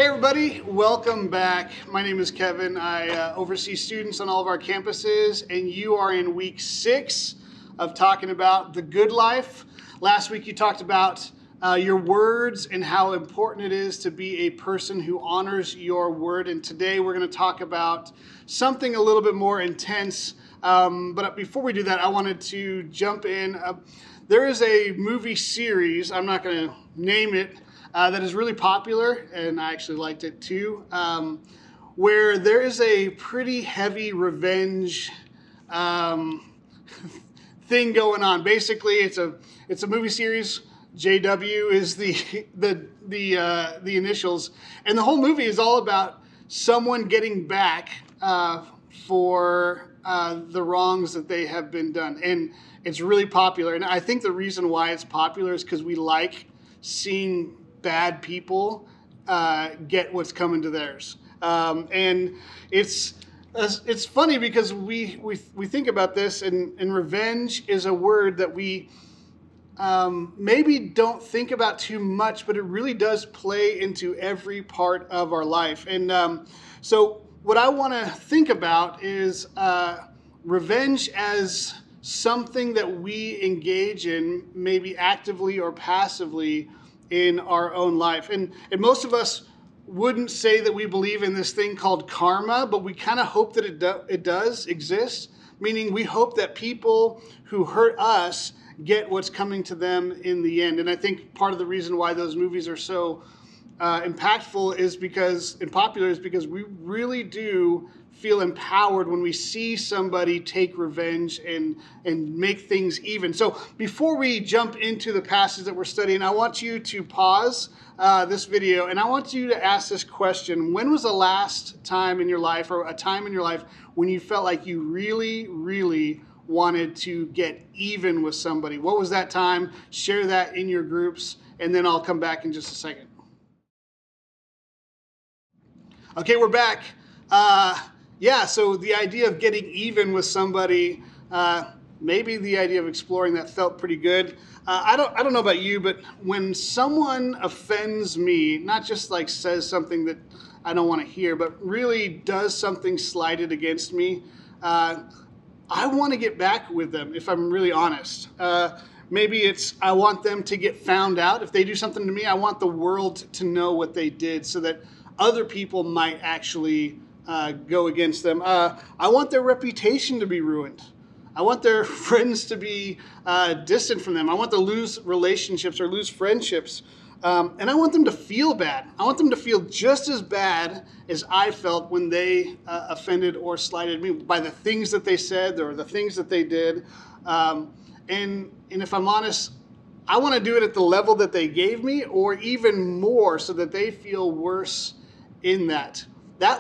Hey everybody, welcome back. My name is Kevin. I oversee students on all of our campuses, and you are in week 6 of talking about the good life. Last week you talked about your words and how important it is to be a person who honors your word, and today we're going to talk about something a little bit more intense. But before we do that, I wanted to jump in. There is a movie series, I'm not going to name it, that is really popular, and I actually liked it too, where there is a pretty heavy revenge thing going on. Basically, it's a movie series. JW is the initials, and the whole movie is all about someone getting back for the wrongs that they have been done, and it's really popular. And I think the reason why it's popular is because we like seeing bad people get what's coming to theirs, and it's funny because we think about this, and revenge is a word that we maybe don't think about too much, but it really does play into every part of our life. And so what I want to think about is revenge as something that we engage in, maybe actively or passively, in our own life. And most of us wouldn't say that we believe in this thing called karma, but we kind of hope that it does exist, meaning we hope that people who hurt us get what's coming to them in the end. And I think part of the reason why those movies are so impactful and popular is because we really do feel empowered when we see somebody take revenge and make things even. So before we jump into the passage that we're studying, I want you to pause this video, and I want you to ask this question. When was the last time in your life, or a time in your life, when you felt like you really, really wanted to get even with somebody? What was that time? Share that in your groups, and then I'll come back in just a second. Okay, we're back. So the idea of getting even with somebody, maybe the idea of exploring that felt pretty good. I don't know about you, but when someone offends me, not just like says something that I don't want to hear, but really does something slighted against me, I want to get back with them, if I'm really honest. Maybe it's I want them to get found out. If they do something to me, I want the world to know what they did so that other people might actually go against them. I want their reputation to be ruined. I want their friends to be distant from them. I want to lose relationships or lose friendships. And I want them to feel bad. I want them to feel just as bad as I felt when they offended or slighted me by the things that they said or the things that they did. And if I'm honest, I want to do it at the level that they gave me, or even more, so that they feel worse in that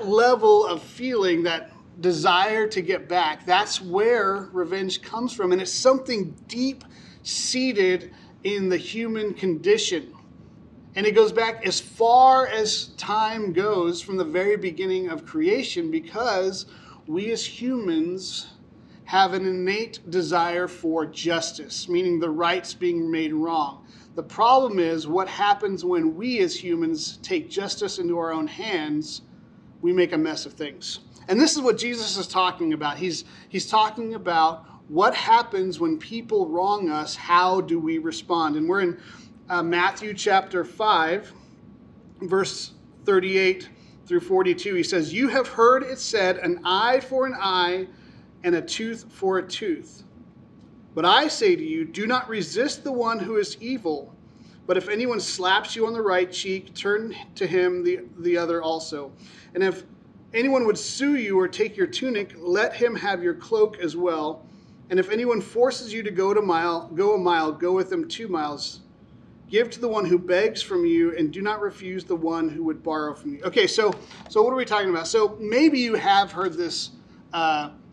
level of feeling, that desire to get back. That's where revenge comes from, and it's something deep seated in the human condition. And it goes back as far as time goes, from the very beginning of creation, because we as humans have an innate desire for justice, meaning the right's being made wrong. The problem is what happens when we as humans take justice into our own hands. We make a mess of things. And this is what Jesus is talking about. He's talking about what happens when people wrong us. How do we respond? And we're in Matthew chapter 5, verse 38 through 42. He says, "You have heard it said, an eye for an eye and a tooth for a tooth. But I say to you, do not resist the one who is evil. But if anyone slaps you on the right cheek, turn to him the other also. And if anyone would sue you or take your tunic, let him have your cloak as well. And if anyone forces you to go a mile, go with them 2 miles. Give to the one who begs from you, and do not refuse the one who would borrow from you." Okay, so what are we talking about? So maybe you have heard this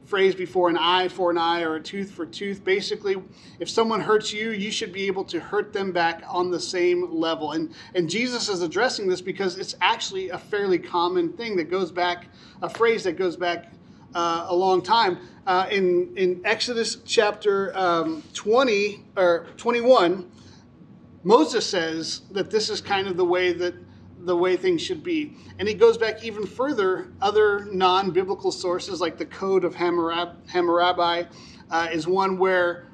phrase before, an eye for an eye or a tooth for tooth. Basically, if someone hurts you, you should be able to hurt them back on the same level. And Jesus is addressing this because it's actually a fairly common thing that goes back, a phrase that goes back a long time. In Exodus chapter 20 or 21, Moses says that this is kind of the way that the way things should be. And he goes back even further. Other non-biblical sources like the Code of Hammurabi is one where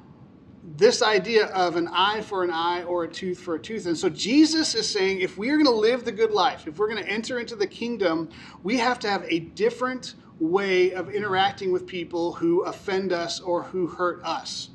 this idea of an eye for an eye or a tooth for a tooth. And so Jesus is saying if we're going to live the good life, if we're going to enter into the kingdom, we have to have a different way of interacting with people who offend us or who hurt us.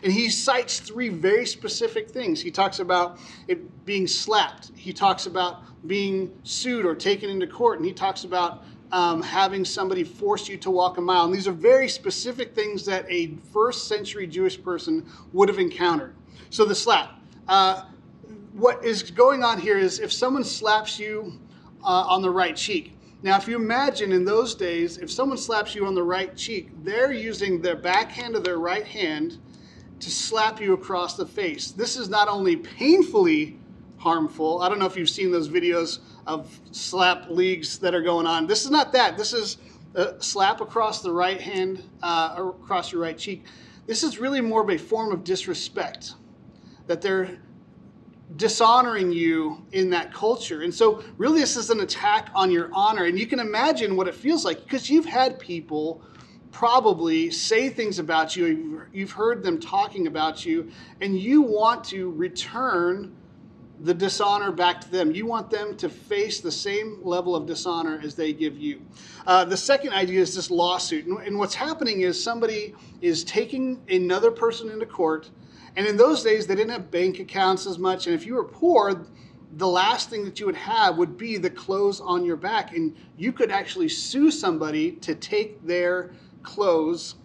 And he cites three very specific things. He talks about it being slapped. He talks about being sued or taken into court. And he talks about having somebody force you to walk a mile. And these are very specific things that a first century Jewish person would have encountered. So the slap. What is going on here is if someone slaps you on the right cheek. Now, if you imagine in those days, if someone slaps you on the right cheek, they're using their backhand of their right hand to slap you across the face. This is not only painfully harmful. I don't know if you've seen those videos of slap leagues that are going on. This is not that. This is a slap across the right hand, or across your right cheek. This is really more of a form of disrespect, that they're dishonoring you in that culture. And so really this is an attack on your honor. And you can imagine what it feels like because you've had people probably say things about you. You've heard them talking about you, and you want to return the dishonor back to them. You want them to face the same level of dishonor as they give you. The second idea is this lawsuit. And what's happening is somebody is taking another person into court. And in those days, they didn't have bank accounts as much. And if you were poor, the last thing that you would have would be the clothes on your back. And you could actually sue somebody to take their clothes.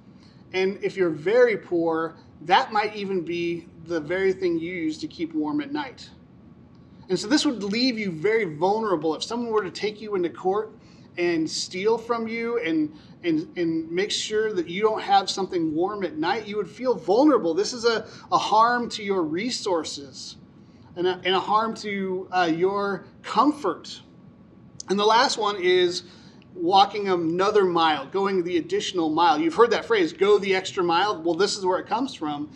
And if you're very poor, that might even be the very thing you use to keep warm at night. And so this would leave you very vulnerable. If someone were to take you into court and steal from you and make sure that you don't have something warm at night, you would feel vulnerable. This is a harm to your resources and a harm to your comfort. And the last one is walking another mile, going the additional mile. You've heard that phrase, go the extra mile. Well, this is where it comes from.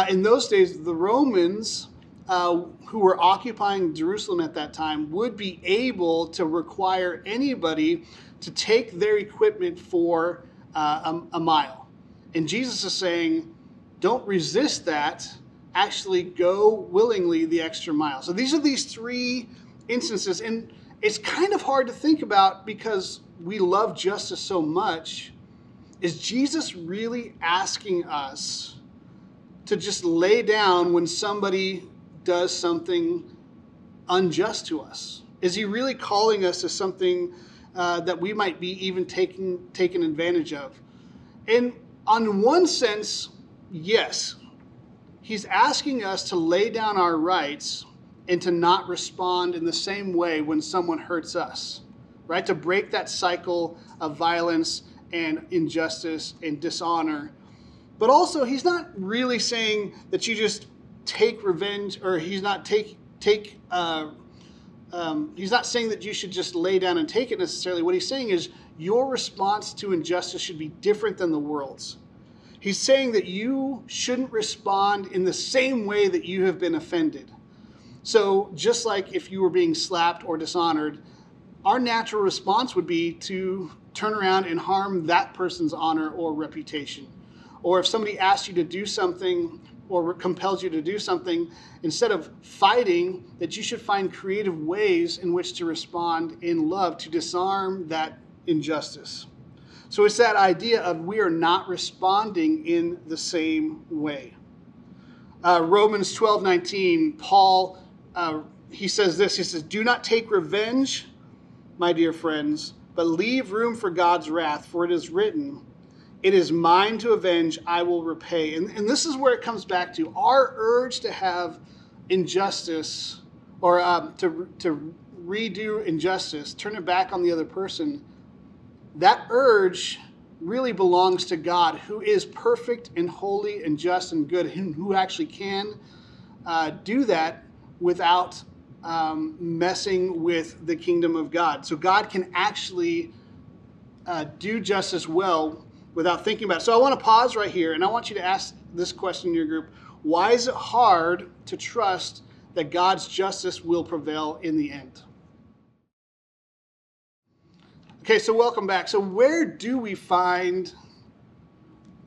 In those days, the Romans who were occupying Jerusalem at that time would be able to require anybody to take their equipment for a mile. And Jesus is saying, don't resist that. Actually go willingly the extra mile. So these are these three instances. And it's kind of hard to think about because we love justice so much. Is Jesus really asking us to just lay down when somebody does something unjust to us? Is he really calling us to something that we might be even taken advantage of? And on one sense, yes, he's asking us to lay down our rights and to not respond in the same way when someone hurts us, right? To break that cycle of violence and injustice and dishonor. But also, he's not really saying that you just take revenge, or he's not saying that you should just lay down and take it necessarily. What he's saying is your response to injustice should be different than the world's. He's saying that you shouldn't respond in the same way that you have been offended. So just like if you were being slapped or dishonored, our natural response would be to turn around and harm that person's honor or reputation. Or if somebody asks you to do something or compels you to do something, instead of fighting, that you should find creative ways in which to respond in love to disarm that injustice. So it's that idea of we are not responding in the same way. Romans 12:19, Paul, he says this, he says, do not take revenge, my dear friends, but leave room for God's wrath, for it is written, it is mine to avenge, I will repay. And this is where it comes back to our urge to have injustice or to redo injustice, turn it back on the other person. That urge really belongs to God, who is perfect and holy and just and good, and who actually can do that without messing with the kingdom of God. So God can actually do justice well without thinking about it. So I want to pause right here, and I want you to ask this question in your group. Why is it hard to trust that God's justice will prevail in the end? Okay, so welcome back. So where do we find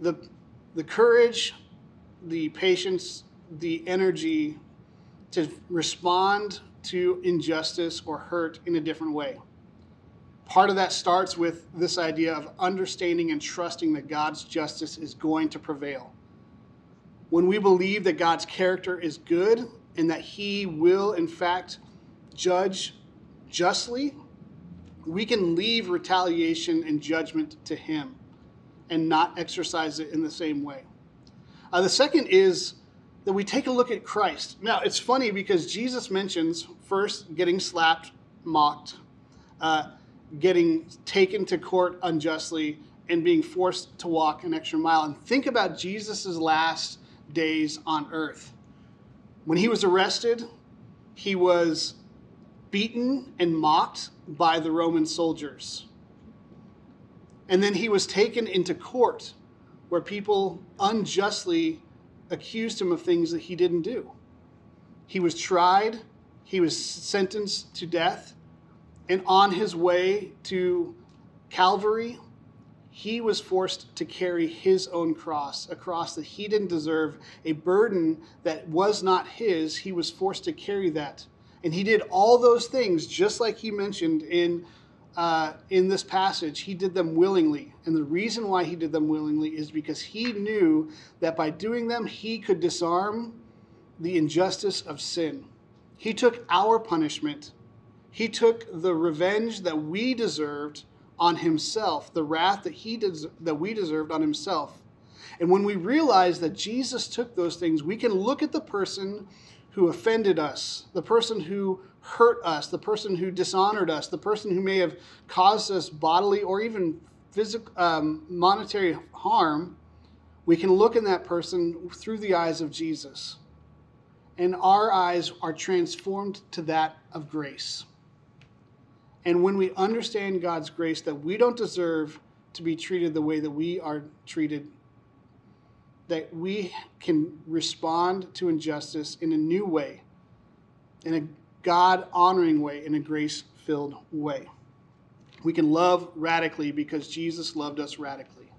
the courage, the patience, the energy to respond to injustice or hurt in a different way? Part of that starts with this idea of understanding and trusting that God's justice is going to prevail. When we believe that God's character is good and that he will, in fact, judge justly, we can leave retaliation and judgment to him and not exercise it in the same way. The second is that we take a look at Christ. Now, it's funny because Jesus mentions first getting slapped, mocked, getting taken to court unjustly, and being forced to walk an extra mile. And think about Jesus' last days on earth. When he was arrested, he was beaten and mocked by the Roman soldiers. And then he was taken into court where people unjustly accused him of things that he didn't do. He was tried, he was sentenced to death, and on his way to Calvary, he was forced to carry his own cross, a cross that he didn't deserve, a burden that was not his. He was forced to carry that. And he did all those things, just like he mentioned in this passage. He did them willingly. And the reason why he did them willingly is because he knew that by doing them, he could disarm the injustice of sin. He took our punishment. He took the revenge that we deserved on himself, the wrath that we deserved on himself. And when we realize that Jesus took those things, we can look at the person who offended us, the person who hurt us, the person who dishonored us, the person who may have caused us bodily or even physical, monetary harm. We can look in that person through the eyes of Jesus. And our eyes are transformed to that of grace. And when we understand God's grace, that we don't deserve to be treated the way that we are treated, that we can respond to injustice in a new way, in a God-honoring way, in a grace-filled way. We can love radically because Jesus loved us radically.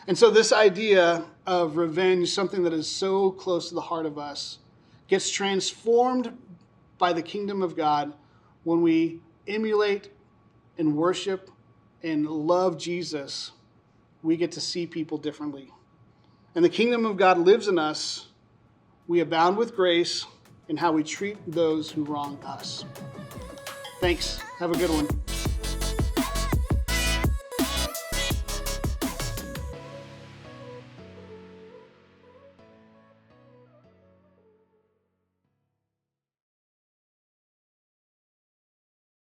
And so this idea of revenge, something that is so close to the heart of us, gets transformed by the kingdom of God when we emulate and worship and love Jesus. We get to see people differently. And the kingdom of God lives in us. We abound with grace in how we treat those who wrong us. Thanks. Have a good one.